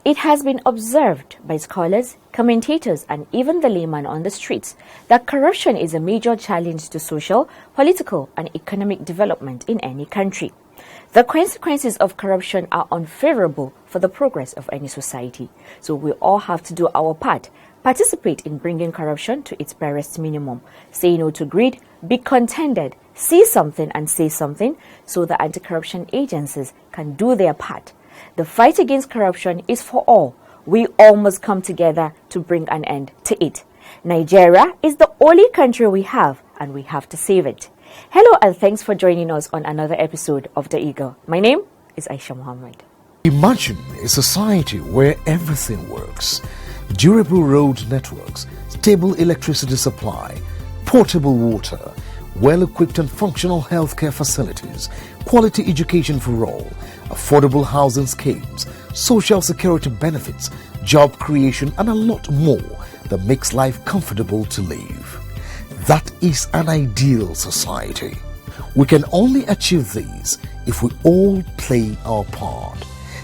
It has been observed by scholars, commentators, and even the layman on the streets that corruption is a major challenge to social, political, and economic development in any country. The consequences of corruption are unfavorable for the progress of any society. So we all have to do our part, participate in bringing corruption to its barest minimum, say no to greed, be contented, see something and say something, so the anti-corruption agencies can do their part. The fight against corruption is for all. We all must come together to bring an end to it. Nigeria is the only country we have, and we have to save it. Hello and thanks for joining us on another episode of The Eagle. My name is Aisha Muhammad. Imagine a society where everything works. Durable road networks, stable electricity supply, portable water, well-equipped and functional healthcare facilities, quality education for all, affordable housing schemes, social security benefits, job creation, and a lot more that makes life comfortable to live. That is an ideal society. We can only achieve these if we all play our part.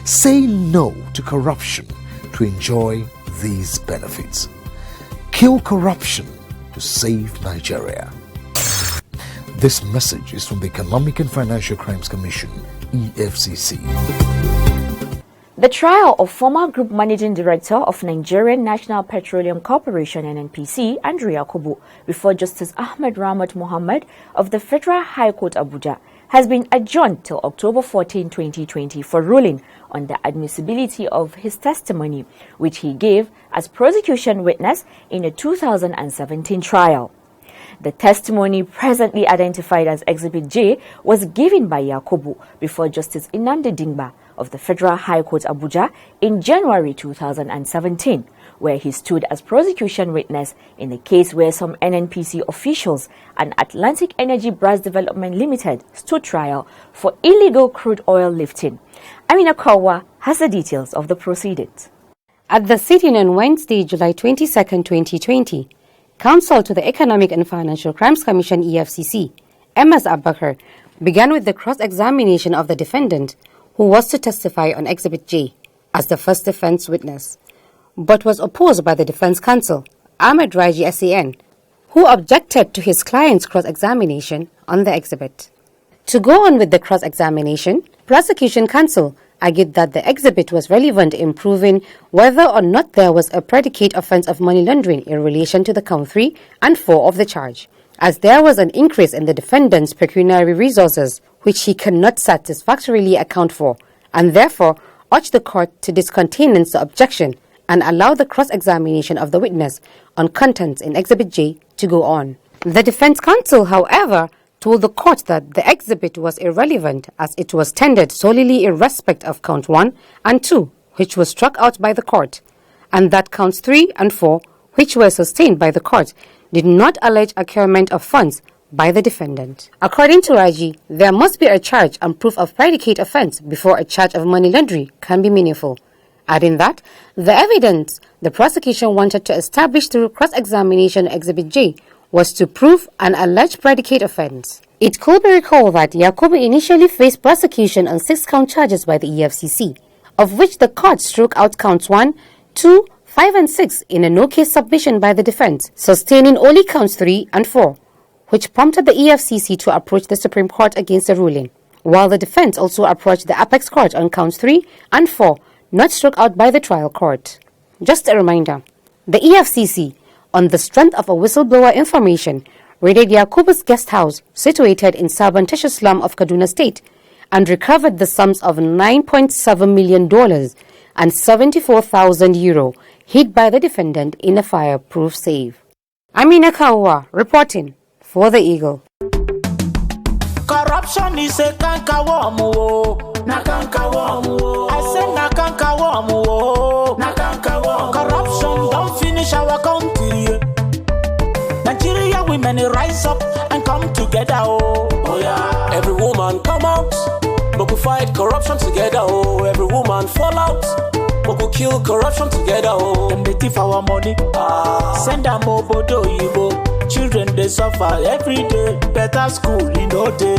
Say no to corruption to enjoy these benefits. Kill corruption to save Nigeria. This message is from the Economic and Financial Crimes Commission, EFCC. The trial of former Group Managing Director of Nigerian National Petroleum Corporation (NNPC), Andrew Yakubu, before Justice Ahmed Ramat Mohammed of the Federal High Court Abuja, has been adjourned till October 14, 2020 for ruling on the admissibility of his testimony, which he gave as prosecution witness in a 2017 trial. The testimony, presently identified as Exhibit J, was given by Yakubu before Justice Nnamdi Dingba of the Federal High Court Abuja in January 2017, where he stood as prosecution witness in a case where some NNPC officials and Atlantic Energy Brass Development Limited stood trial for illegal crude oil lifting. Amina Kawa has the details of the proceedings. At the sitting on Wednesday, July 22, 2020, Counsel to the Economic and Financial Crimes Commission (EFCC), MS Abubakar, began with the cross-examination of the defendant, who was to testify on Exhibit J as the first defense witness, but was opposed by the defense counsel, Ahmed Raji SAN, who objected to his client's cross-examination on the exhibit. To go on with the cross-examination, prosecution counsel argued that the exhibit was relevant in proving whether or not there was a predicate offense of money laundering in relation to the count 3 and 4 of the charge, as there was an increase in the defendant's pecuniary resources, which he cannot satisfactorily account for, and therefore urged the court to discontinue the objection and allow the cross-examination of the witness on contents in Exhibit J to go on. The defense counsel, however, told the court that the exhibit was irrelevant as it was tendered solely in respect of count 1 and 2, which was struck out by the court, and that counts 3 and 4, which were sustained by the court, did not allege acquirement of funds by the defendant. According to Raji, there must be a charge and proof of predicate offense before a charge of money laundering can be meaningful, adding that the evidence the prosecution wanted to establish through cross-examination Exhibit J was to prove an alleged predicate offense. It could be recalled that Yakubu initially faced prosecution on 6 count charges by the EFCC, of which the court struck out counts 1, 2, 5 and 6 in a no-case submission by the defense, sustaining only counts 3 and 4, which prompted the EFCC to approach the Supreme Court against the ruling, while the defense also approached the Apex Court on counts 3 and 4, not struck out by the trial court. Just a reminder, the EFCC, on the strength of a whistleblower information, raided Yakubu's guest house situated in Sabantasha slum of Kaduna State and recovered the sums of $9.7 million and 74,000 euro hid by the defendant in a fireproof safe. Amina Kawa reporting for The Eagle. Corruption is a cankerworm, na cankerworm. I say na cankerworm, na cankerworm. cherish our country. Nigeria women rise up and come together, oh yeah. Every woman come out, but we fight corruption together, oh. Every woman fall out, but we kill corruption together, oh. Them they thief our money, send them obodo yibo. Children they suffer every day, better school in no day.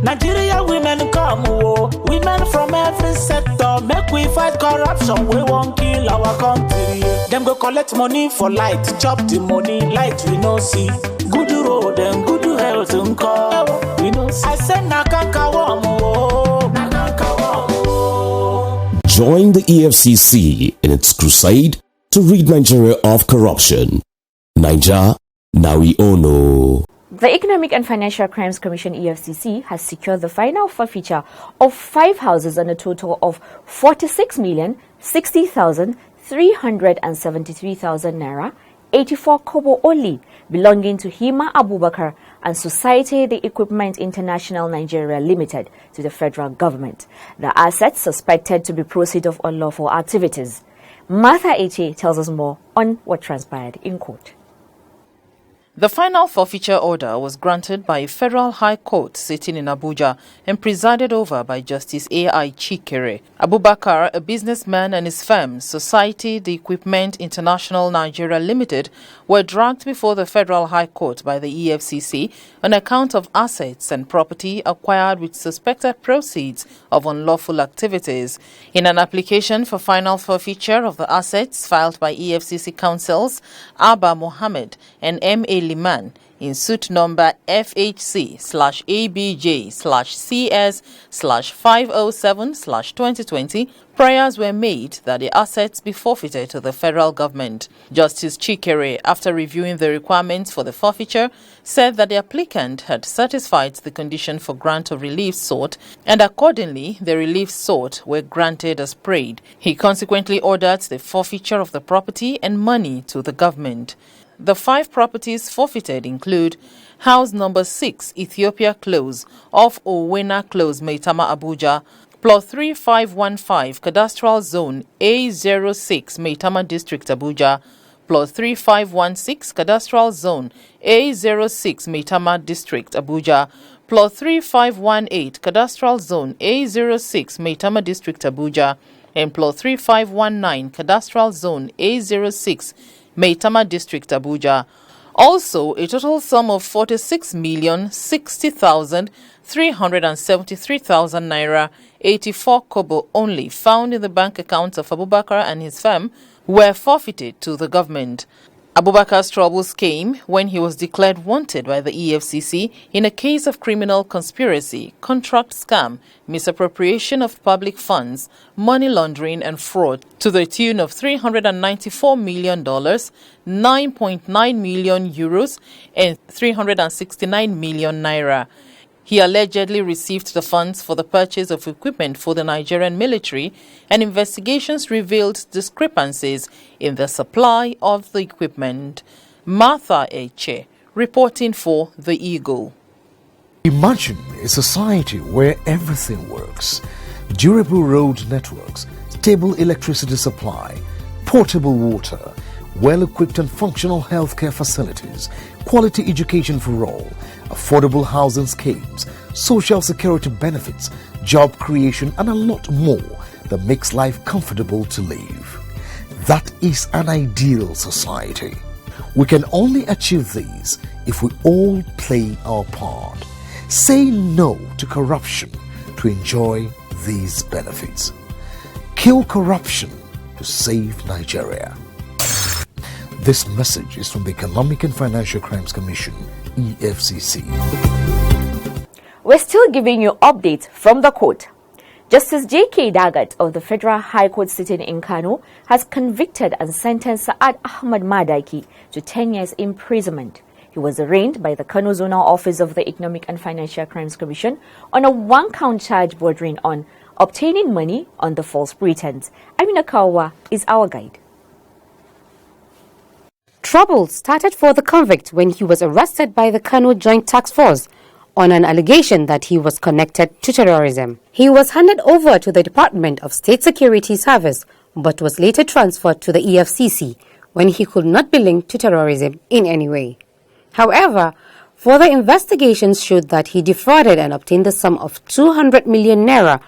Nigeria women come, oh. Women from every sector, make we fight corruption, we won't kill our country. Them go collect money for light, chop the money, light we no see. Good road and good health we no see. I said nakanka wamo, nakanka wamo. Join the EFCC in its crusade to rid Nigeria of corruption. Naija, now we all know. The Economic and Financial Crimes Commission (EFCC) has secured the final forfeiture of 5 houses and a total of 46,060,373,000 naira, 84 kobo only, belonging to Hima Abubakar and Society the Equipment International Nigeria Limited to the federal government. The assets suspected to be proceeds of unlawful activities. Martha Eche tells us more on what transpired in court. The final forfeiture order was granted by a federal high court sitting in Abuja and presided over by Justice A.I. Chikere. Abubakar, a businessman, and his firm, Society the Equipment International Nigeria Limited, were dragged before the federal high court by the EFCC on account of assets and property acquired with suspected proceeds of unlawful activities. In an application for final forfeiture of the assets filed by EFCC counsels Abba Mohammed and M.A. Liman in suit number FHC/ABJ/CS/507/2020, prayers were made that the assets be forfeited to the federal government. Justice Chikere, after reviewing the requirements for the forfeiture, said that the applicant had satisfied the condition for grant of relief sought, and accordingly, the relief sought were granted as prayed. He consequently ordered the forfeiture of the property and money to the government. The 5 properties forfeited include House Number 6, Ethiopia Close, off Owena Close, Maitama, Abuja, Plot 3515, Cadastral Zone A06, Maitama District, Abuja, Plot 3516, Cadastral Zone A06, Maitama District, Abuja, Plot 3518, Cadastral Zone A06, Maitama District, Abuja, and Plot 3519, Cadastral Zone A06, Maitama District, Abuja. Also, a total sum of 46,060,373,000 naira, 84 kobo only, found in the bank accounts of Abubakar and his firm, were forfeited to the government. Abubakar's troubles came when he was declared wanted by the EFCC in a case of criminal conspiracy, contract scam, misappropriation of public funds, money laundering and fraud to the tune of $394 million, 9.9 million euros, and 369 million naira. He allegedly received the funds for the purchase of equipment for the Nigerian military, and investigations revealed discrepancies in the supply of the equipment. Martha Eche, reporting for The Eagle. Imagine a society where everything works. Durable road networks, stable electricity supply, portable water, well-equipped and functional healthcare facilities, quality education for all, affordable housing schemes, social security benefits, job creation, and a lot more that makes life comfortable to live. That is an ideal society. We can only achieve these if we all play our part. Say no to corruption to enjoy these benefits. Kill corruption to save Nigeria. This message is from the Economic and Financial Crimes Commission, EFCC. We're still giving you updates from the court. Justice J.K. Dagat of the Federal High Court sitting in Kano has convicted and sentenced Saad Ahmad Madaki to 10 years imprisonment. He was arraigned by the Kano Zonal Office of the Economic and Financial Crimes Commission on a 1-count charge bordering on obtaining money under false pretense. Amina Kawa is our guide. Trouble started for the convict when he was arrested by the Kano Joint Task Force on an allegation that he was connected to terrorism. He was handed over to the Department of State Security Service but was later transferred to the EFCC, when he could not be linked to terrorism in any way. However, further investigations showed that he defrauded and obtained the sum of 200 million naira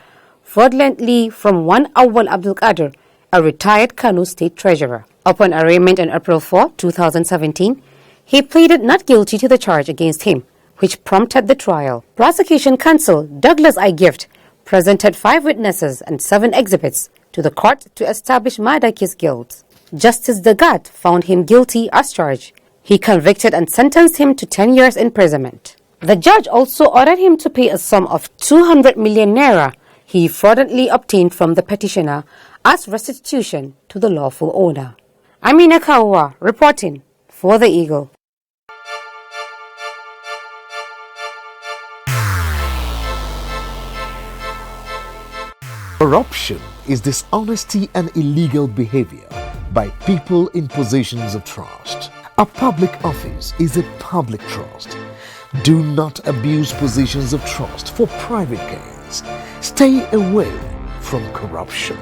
fraudulently from one Awal Abdul Qadir, a retired Kano state treasurer. Upon arraignment on April 4, 2017, he pleaded not guilty to the charge against him, which prompted the trial. Prosecution counsel Douglas I. Gift presented 5 witnesses and 7 exhibits to the court to establish Madaki's guilt. Justice Dagat found him guilty as charged. He convicted and sentenced him to 10 years imprisonment. The judge also ordered him to pay a sum of 200 million naira he fraudulently obtained from the petitioner as restitution to the lawful owner. Amina Kawa reporting for the Eagle. Corruption is dishonesty and illegal behavior by people in positions of trust. A public office is a public trust. Do not abuse positions of trust for private gains. Stay away from corruption.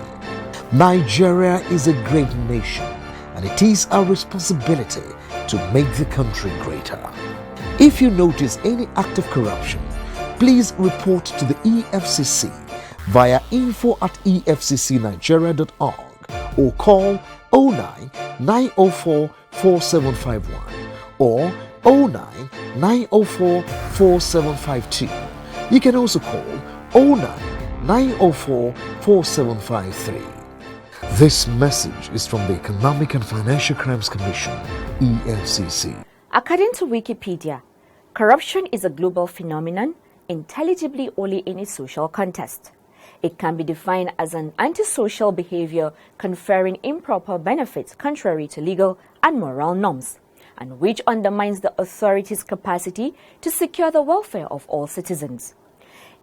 Nigeria is a great nation, and it is our responsibility to make the country greater. If you notice any act of corruption, please report to the EFCC via info@efccnigeria.org or call 09 904 4751 or 09 904 4752. You can also call 09 904 4753. This message is from the Economic and Financial Crimes Commission, EFCC. According to Wikipedia, corruption is a global phenomenon intelligibly only in a social context. It can be defined as an antisocial behavior conferring improper benefits contrary to legal and moral norms, and which undermines the authority's capacity to secure the welfare of all citizens.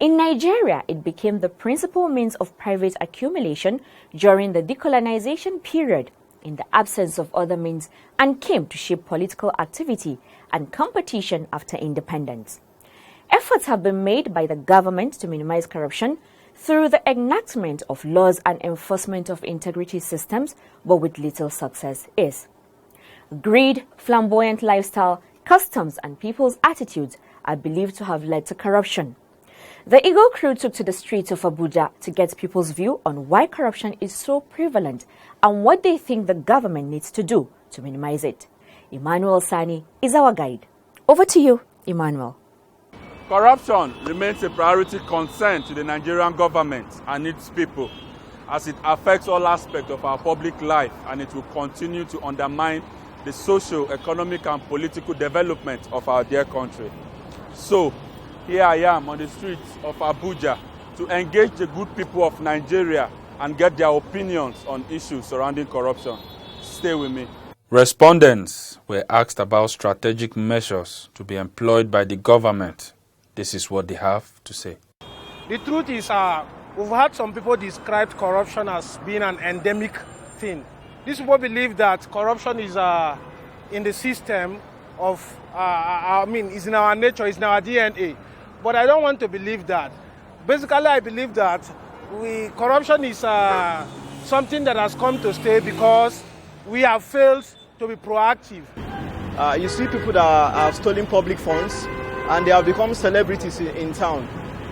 In Nigeria, it became the principal means of private accumulation during the decolonization period in the absence of other means and came to shape political activity and competition after independence. Efforts have been made by the government to minimize corruption through the enactment of laws and enforcement of integrity systems, but with little success is. Greed, flamboyant lifestyle, customs, and people's attitudes are believed to have led to corruption. The Eagle crew took to the streets of Abuja to get people's view on why corruption is so prevalent and what they think the government needs to do to minimize it. Emmanuel Sani is our guide. Over to you, Emmanuel. Corruption remains a priority concern to the Nigerian government and its people, as it affects all aspects of our public life, and it will continue to undermine the social, economic, and political development of our dear country. So, here I am on the streets of Abuja to engage the good people of Nigeria and get their opinions on issues surrounding corruption. Stay with me. Respondents were asked about strategic measures to be employed by the government. This is what they have to say. The truth is, we've had some people describe corruption as being an endemic thing. These people believe that corruption is in the system of, is in our nature, it's in our DNA. But I don't want to believe that. Basically, I believe that corruption is something that has come to stay because we have failed to be proactive. You see people that have stolen public funds and they have become celebrities in town.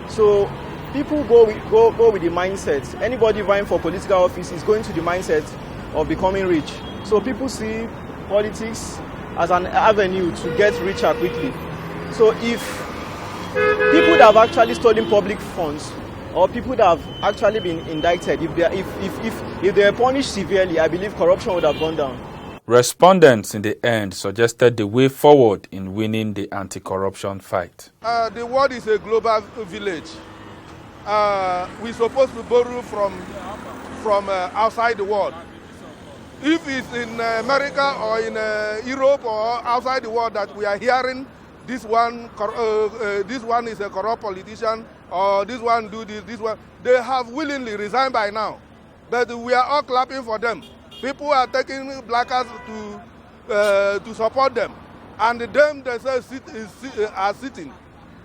So people go with the mindset. Anybody vying for political office is going to the mindset of becoming rich. So people see politics as an avenue to get richer quickly. So if people that have actually stolen public funds or people that have actually been indicted, if they are punished severely, I believe corruption would have gone down. Respondents in the end suggested the way forward in winning the anti-corruption fight. The world is a global village. We're supposed to borrow from outside the world. If it's in America or in Europe or outside the world that we are hearing this one is a corrupt politician, or this one do this one, they have willingly resigned by now. But we are all clapping for them. People are taking placards to support them, and them themselves are sitting.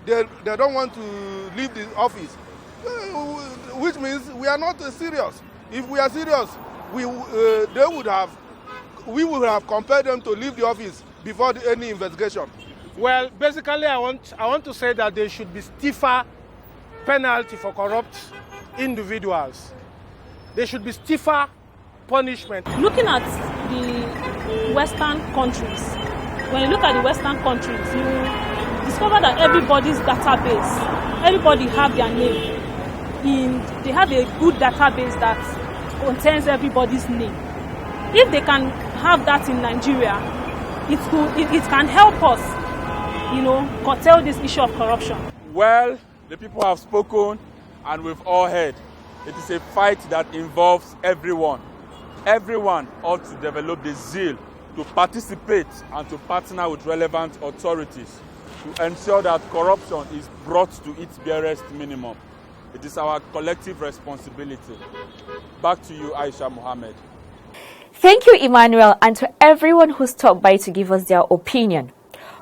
They don't want to leave the office, which means we are not serious. If we are serious, they would have we will have compelled them to leave the office before any investigation. Well, basically, I want to say that there should be stiffer penalty for corrupt individuals. There should be stiffer punishment. Looking at the Western countries, when you look at the Western countries, you discover that everybody's database, everybody have their name. They have a good database that contains everybody's name. If they can have that in Nigeria, it can help us, curtail this issue of corruption. Well, the people have spoken and we've all heard. It is a fight that involves everyone. Everyone ought to develop the zeal to participate and to partner with relevant authorities to ensure that corruption is brought to its barest minimum. It is our collective responsibility. Back to you, Aisha Mohammed. Thank you, Emmanuel, and to everyone who stopped by to give us their opinion.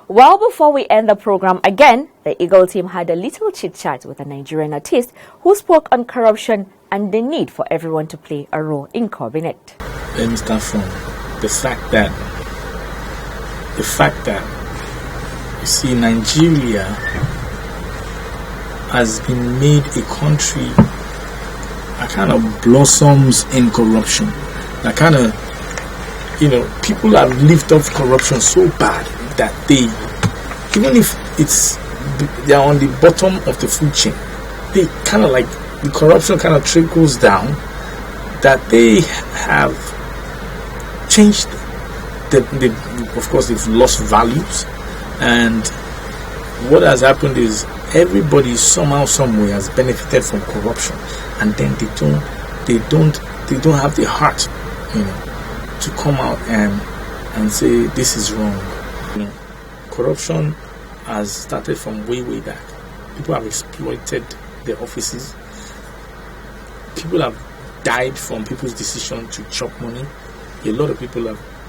Well, before we end the program again, the Eagle team had a little chit-chat with a Nigerian artist who spoke on corruption and the need for everyone to play a role in curbing it. Let me start from the fact that you see, Nigeria has been made a country that kind of blossoms in corruption. That kind of, people have lived off corruption so bad that they, even if they are on the bottom of the food chain, they kind of like, the corruption kind of trickles down, that they have changed, of course they've lost values, and what has happened is everybody somehow, somewhere has benefited from corruption, and then they don't have the heart, to come out and say this is wrong. Corruption has started from way back. People have exploited their offices. People have died from people's decision to chop money. A lot of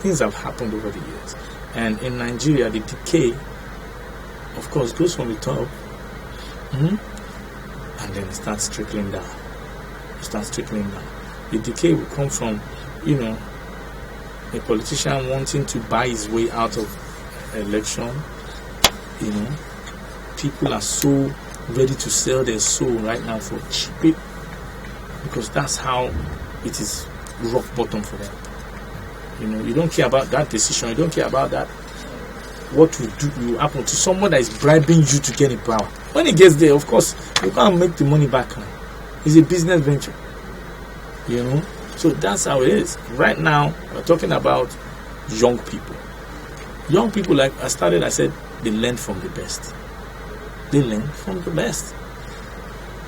things have happened over the years. And in Nigeria, the decay, of course, goes from the top, and then it starts trickling down. The decay will come from, a politician wanting to buy his way out of election. People are so ready to sell their soul right now for cheap, because that's how it is rock bottom for them. You don't care about that decision. You don't care about that. What will happen to someone that is bribing you to get in power? When it gets there, of course, you can't make the money back. It's a business venture. So that's how it is. Right now, we're talking about young people. Young people, like I said, they learn from the best.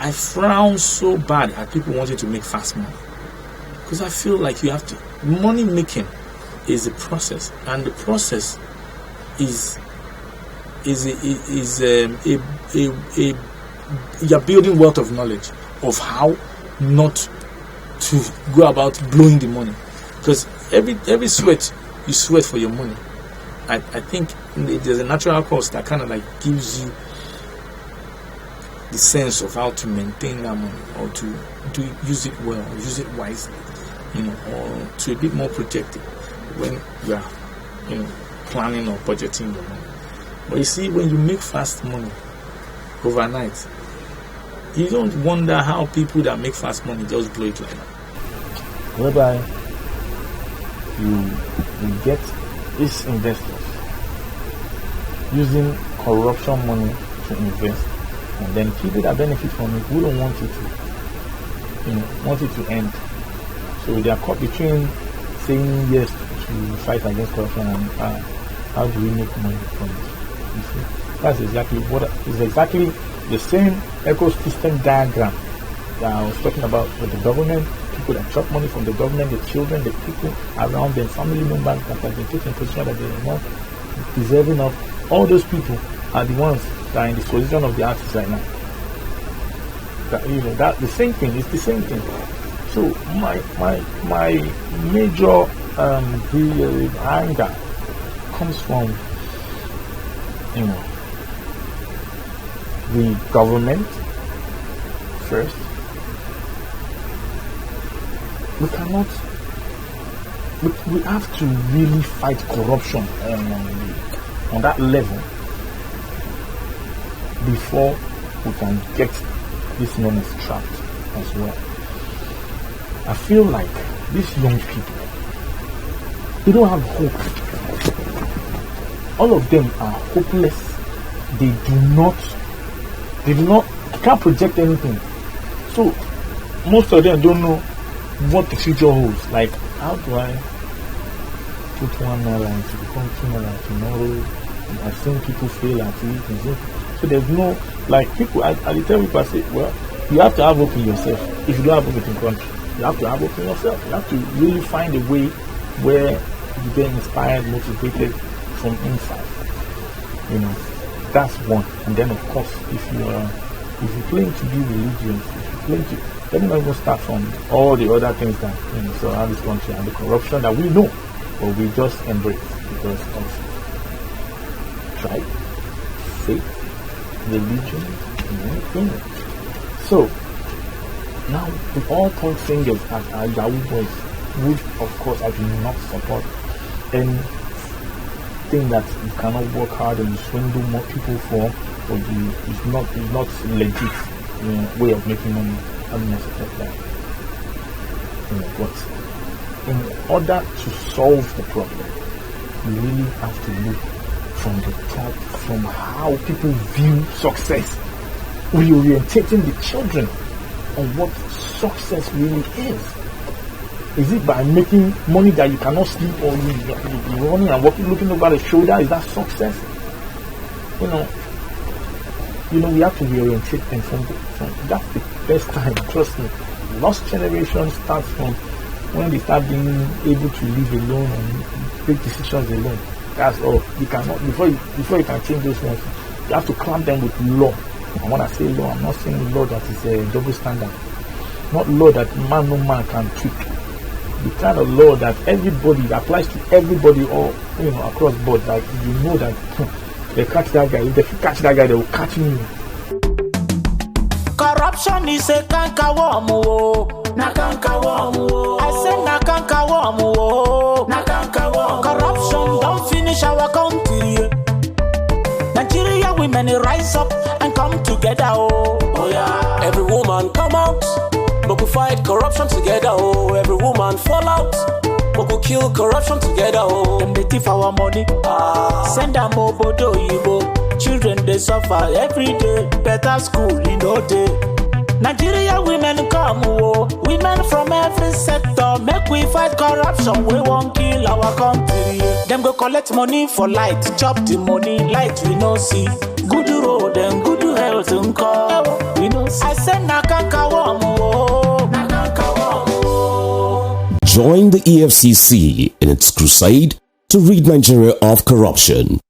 I frown so bad at people wanting to make fast money, because I feel like you have to. Money making is a process, and the process is you're building wealth of knowledge of how not to go about blowing the money, because every sweat you sweat for your money. I think there's a natural cost that kind of like gives you the sense of how to maintain that money, or to use it well, or use it wisely, or to a bit more protected when you are, planning or budgeting your money. But you see, when you make fast money overnight, you don't wonder how people that make fast money just blow it like that. Whereby you get these investors using corruption money to invest, and then people that benefit from it wouldn't want it to end. So they are caught between saying yes to fight against corruption and how do we make money from it. You see, that's exactly the same ecosystem diagram that I was talking about with the government. People that chop money from the government, the children, the people around them, family members that have been put in position that they are not deserving of. All those people are the ones that are in the position of the artists right now. That the same thing. It's the same thing. So my major anger comes from the government first. We cannot we have to really fight corruption on that level before we can get this menace trapped as well. I feel like these young people, they don't have hope. All of them are hopeless. They can't project anything. So most of them don't know what the future holds. Like, how do I put $1 to become $2 tomorrow? I've seen people fail at it. So there's no, like, people, I tell people, I say, well, you have to have hope in yourself. If you don't have hope in the country, you have to have hope in yourself. You have to really find a way where you get inspired, motivated from inside. That's one. And then, of course, if you claim to be religious, let me not even start from all the other things that surround this country and the corruption that we know, but we just embrace because of tribe, faith, religion, and anything. So now we all point fingers at our Yahoo boys, which of course I do not support anything that you cannot work hard and you swindle more people for, or it's not legit way of making money. I'm not support that. But in order to solve the problem, you really have to look from the top, from how people view success. Reorientating the children on what success really is. Is it by making money that you cannot sleep, or you're running and walking, looking over the shoulder? Is that success? We have to reorientate them from that's the best time. Trust me. Lost generation starts from when they start being able to live alone and take decisions alone. That's all. You cannot before you can change those ones. You have to clamp them with law. And when I say law, I'm not saying law that is a double standard. Not law that no man can tweak. The kind of law that everybody applies to everybody, or across board. Like that they catch that guy. If they catch that guy, they will catch me. Corruption is a cankerworm, na cankerworm. I say na cankerworm, na cankerworm. Corruption don't finish our country. Nigeria women rise up and come together, oh yeah. Every woman come out, but we fight corruption together, oh. Every woman fall out, but we kill corruption together, oh. Them they thief our money, send them obodo yibo. Children they suffer every day, better school in no day. Nigeria women come, oh. Women from every sector, make we fight corruption. We won't kill our country. Them go collect money for light, chop the money, light we no see. Good road and good health and call. We no see. I said na cankerworm, na cankerworm. Join the EFCC in its crusade to rid Nigeria of corruption.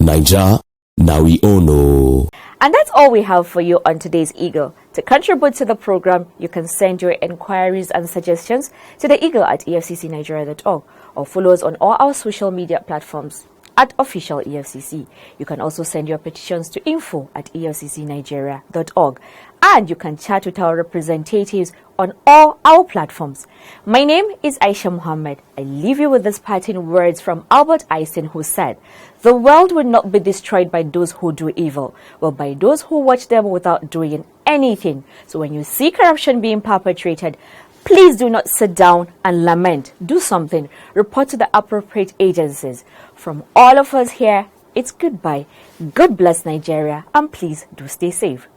Niger, now we all know. And that's all we have for you on today's Eagle. To contribute to the program, you can send your inquiries and suggestions to the Eagle at efccnigeria.org or follow us on all our social media platforms at official EFCC. You can also send your petitions to info@efccnigeria.org. And you can chat with our representatives on all our platforms. My name is Aisha Muhammad. I leave you with these parting words from Albert Einstein, who said, "The world will not be destroyed by those who do evil, but by those who watch them without doing anything." So when you see corruption being perpetrated, please do not sit down and lament. Do something. Report to the appropriate agencies. From all of us here, it's goodbye. God bless Nigeria, and please do stay safe.